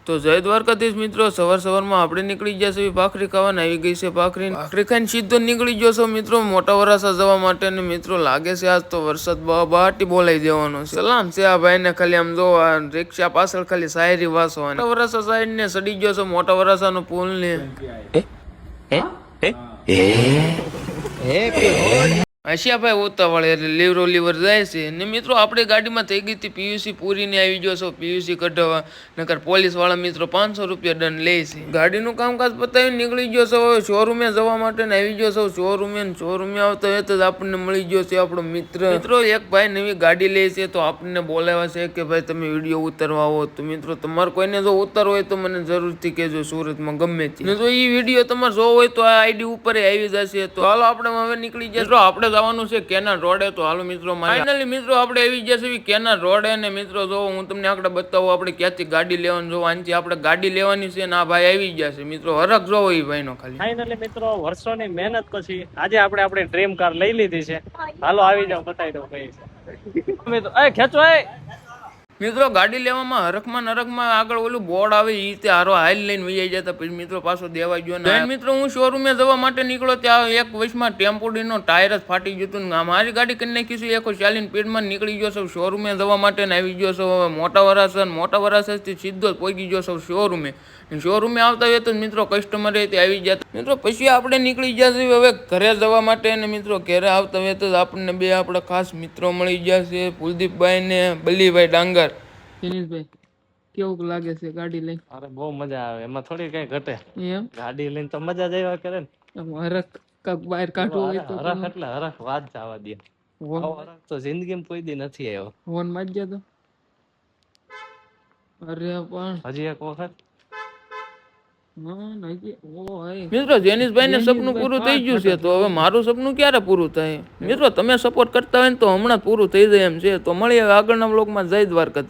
તો જય દ્વારકાધીશ મિત્રો, સવાર સવારમાં આપણે નીકળી ગયા છે ભાખરી ખાવાને. આવી ગઈ છે ભાખરી ખાઈને સીધો નીકળી ગયો છો મિત્રો મોટા વરાસા જવા માટે. ને મિત્રો લાગે છે આજ તો વરસાદ બહાટી બોલાઈ દેવાનો છે. સલામ છે આ ભાઈ ને, ખાલી આમ જો રિક્ષા પાછળ ખાલી શાયરી વાસવાની. મોટા વરાસા સાઈડ ને સડી ગયો છો મોટા વરાસા નો પુલ ને. આશિયાભાઈ ઉતાવળે એટલે લીવર જાય છે. ને મિત્રો આપણે ગાડીમાં થઈ ગઈ હતી પીયુસી પૂરીને આવી ગયો છો પીયુસી કઢાવવા. નકર પોલીસ વાળા મિત્રો 500 રૂપિયા દંડ લે છે. ગાડીનું કામકાજ પતાવીને નીકળી ગયો છો હવે શોરૂમે જવા માટે ને આવી ગયો છો શોરૂમે આવતો હોય તો આપણને મળી ગયો છે આપણો મિત્રો એક ભાઈ નવી ગાડી લે છે તો આપણને બોલાવ્યા છે કે ભાઈ તમે વિડીયો ઉતારવા આવો. તો મિત્રો તમારે કોઈને જો ઉતારવો હોય તો મને જરૂરથી કહેજો, સુરતમાં ગમે તે. જો એ વિડીયો તમારે જોવો હોય તો આ આઈડી ઉપર આવી જશે. તો હાલો આપણે હવે નીકળી જશું. આપણે જવાનું છે કેનાલ રોડે. તો હાલો મિત્રો ફાઇનલી મિત્રો આપણે આવી ગયા છે કેનાલ રોડે. ને મિત્રો જો હું તમને આગળ બતાવું આપણે ક્યાંથી ગાડી લેવાનું જોવો. આનથી આપણે ગાડી લેવાની છે ને આ ભાઈ આવી ગયા છે મિત્રો. હરખ જોવો એ ભાઈ નો ખાલી. ફાઇનલી મિત્રો વર્ષોની મહેનત પછી આજે આપણે ડ્રીમ કાર લઈ લીધી છે. હાલો આવી જાવ બતાવી દઉં કઈ મિત્રો. એ ખેંચો મિત્રો ગાડી લેવામાં હરખમાં નરખમાં આગળ ઓલું બોર્ડ આવે એ રીતે હારો હાલ લઈને વહી જતા પછી મિત્રો પાછો દેવા ગયો ને મિત્રો હું શોરૂમે જવા માટે નીકળ્યો ત્યાં એક વચમાં ટેમ્પોડીનો ટાયર જ ફાટી ગયું હતું ને મારી ગાડી કરી નાખીશું. એક ચાલીને સ્પીડમાં નીકળી ગયો છું શોરૂમે જવા માટે ને આવી ગયો છું હવે મોટા વરાસાથી સીધો જ પહોંચી ગયો છું શોરૂમે આવતા હોય તો મિત્રો કસ્ટમર આવી જતા. મિત્રો પછી આપણે નીકળી ગયા છીએ હવે ઘરે જવા માટે. ને મિત્રો ઘરે આવતા હોય તો આપણને બે આપણા ખાસ મિત્રો મળી ગયા છે, કુલદીપભાઈ ને બલીભાઈ ડાંગર. દિનેશભાઈ કેવું લાગે છે ગાડી લઈને? અરે બહુ મજા આવે, એમાં થોડી કઈ ઘટે. એમ ગાડી લઈને તો મજા જ આવ્યા કરે ને. હરખ કાક બહાર કાઢવો હોય તો હરખ એટલે હરખ વાત જવા દે. હરખ તો જિંદગીમાં કોઈ દી નથી આવ્યો. ફોન માં જ તો અરે પણ હજી એક વખત મિત્રો જેનિશભાઈ ને સપનું પૂરું થઈ ગયું છે તો હવે મારું સપનું ક્યારે પૂરું થાય? મિત્રો તમે સપોર્ટ કરતા હોય ને તો હમણાં પૂરું થઈ જાય એમ છે. તો મળીએ આગળના બ્લોગમાં. જય દ્વારકા.